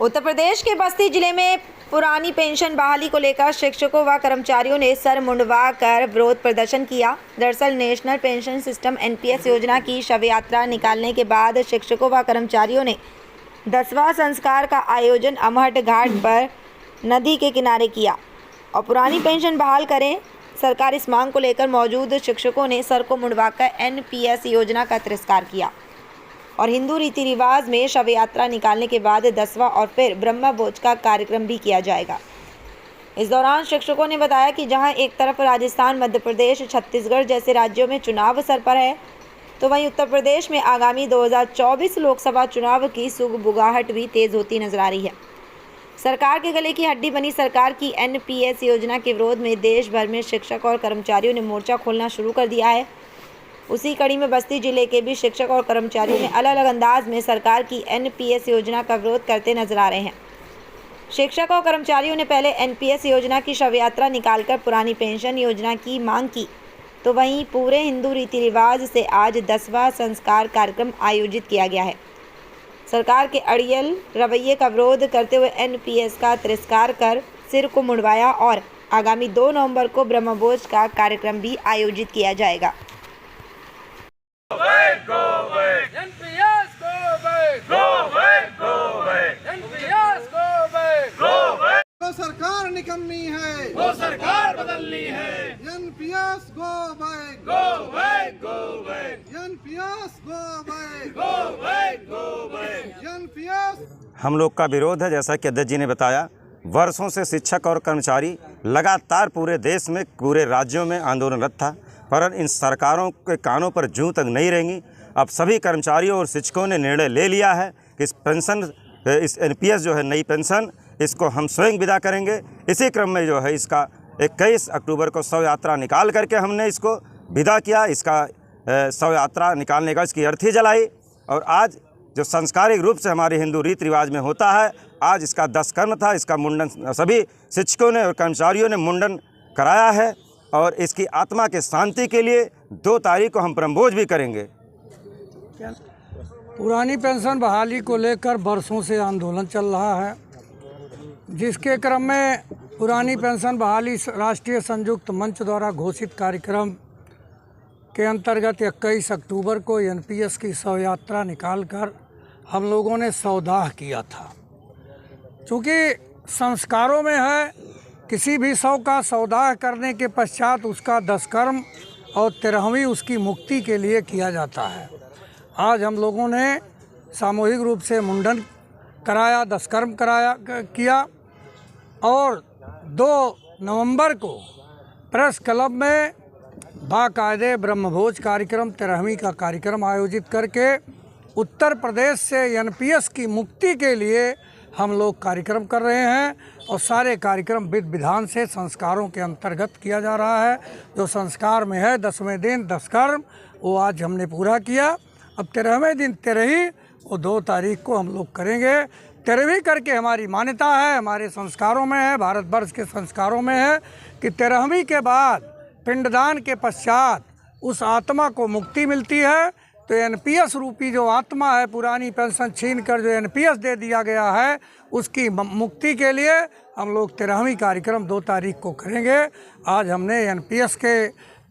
उत्तर प्रदेश के बस्ती जिले में पुरानी पेंशन बहाली को लेकर शिक्षकों व कर्मचारियों ने सर मुंडवा कर विरोध प्रदर्शन किया। दरअसल नेशनल पेंशन सिस्टम एनपीएस योजना की शव यात्रा निकालने के बाद शिक्षकों व कर्मचारियों ने 10वां संस्कार का आयोजन अमहट घाट पर नदी के किनारे किया और पुरानी पेंशन बहाल करें सरकार इस मांग को लेकर मौजूद शिक्षकों ने सर को मुंडवाकर एनपीएस योजना का तिरस्कार किया और हिंदू रीति रिवाज में शव यात्रा निकालने के बाद 10वां और फिर ब्रह्म भोज का कार्यक्रम भी किया जाएगा। इस दौरान शिक्षकों ने बताया कि जहां एक तरफ राजस्थान, मध्य प्रदेश, छत्तीसगढ़ जैसे राज्यों में चुनाव सर पर है, तो वहीं उत्तर प्रदेश में आगामी 2024 लोकसभा चुनाव की सुगबुगाहट भी तेज होती नजर आ रही है। सरकार के गले की हड्डी बनी सरकार की एनपीएस योजना के विरोध में देश भर में शिक्षक और कर्मचारियों ने मोर्चा खोलना शुरू कर दिया है। उसी कड़ी में बस्ती जिले के भी शिक्षक और कर्मचारियों ने अलग अलग अंदाज में सरकार की एनपीएस योजना का विरोध करते नजर आ रहे हैं। शिक्षक और कर्मचारियों ने पहले एनपीएस योजना की शव यात्रा निकालकर पुरानी पेंशन योजना की मांग की, तो वहीं पूरे हिंदू रीति रिवाज से आज 10वां संस्कार कार्यक्रम आयोजित किया गया है। सरकार के अड़ियल रवैये का विरोध करते हुए एनपीएस का तिरस्कार कर सिर को मुंडवाया और आगामी 2 नवंबर को ब्रह्मभोज का कार्यक्रम भी आयोजित किया जाएगा। सरकार निकलनी है, वो सरकार बदलनी है। NPS go back, go back, go back, NPS go back, go back, go back. NPS. हम लोग का विरोध है, जैसा कि अध्यक्ष जी ने बताया। वर्षों से शिक्षक और कर्मचारी लगातार पूरे देश में, पूरे राज्यों में आंदोलनरत था, पर इन सरकारों के कानों पर जूं तक नहीं रहेंगी। अब सभी कर्मचारियों और शिक्षकों ने निर्णय ले लिया है कि इस एनपीएस जो है नई पेंशन, इसको हम स्वयं विदा करेंगे। इसी क्रम में जो है इसका 21 अक्टूबर को शव यात्रा निकाल करके हमने इसको विदा किया। इसका शव यात्रा निकालने का इसकी अर्थी जलाई और आज जो संस्कारिक रूप से हमारे हिंदू रीति रिवाज में होता है, आज इसका 10 कर्म था। इसका मुंडन सभी शिक्षकों ने और कर्मचारियों ने मुंडन कराया है और इसकी आत्मा के शांति के लिए 2 तारीख को हम ब्रह्मभोज भी करेंगे। पुरानी पेंशन बहाली को लेकर बरसों से आंदोलन चल रहा है, जिसके क्रम में पुरानी पेंशन बहाली राष्ट्रीय संयुक्त मंच द्वारा घोषित कार्यक्रम के अंतर्गत 21 अक्टूबर को एनपीएस की शव यात्रा निकालकर हम लोगों ने सौदाह किया था। चूँकि संस्कारों में है, किसी भी शव का सौदाह करने के पश्चात उसका 10 कर्म और 13वीं उसकी मुक्ति के लिए किया जाता है। आज हम लोगों ने सामूहिक रूप से मुंडन कराया, 10 कर्म किया और 2 नवंबर को प्रेस क्लब में बाकायदे ब्रह्मभोज कार्यक्रम 13वीं का कार्यक्रम आयोजित करके उत्तर प्रदेश से एनपीएस की मुक्ति के लिए हम लोग कार्यक्रम कर रहे हैं और सारे कार्यक्रम विधि विधान से संस्कारों के अंतर्गत किया जा रहा है। जो संस्कार में है 10वें दिन 10 कर्म, वो आज हमने पूरा किया। अब 13वें दिन 13ही, वो 2 तारीख को हम लोग करेंगे। 13वीं करके हमारी मान्यता है, हमारे संस्कारों में है, भारतवर्ष के संस्कारों में है कि 13वीं के बाद पिंडदान के पश्चात उस आत्मा को मुक्ति मिलती है। तो एनपीएस रूपी जो आत्मा है, पुरानी पेंशन छीन कर जो एनपीएस दे दिया गया है, उसकी मुक्ति के लिए हम लोग 13वीं कार्यक्रम 2 तारीख को करेंगे। आज हमने एनपीएस के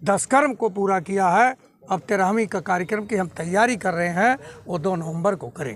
10 कर्म को पूरा किया है। अब 13वीं का कार्यक्रम की हम तैयारी कर रहे हैं, वो 2 नवंबर को करेंगे।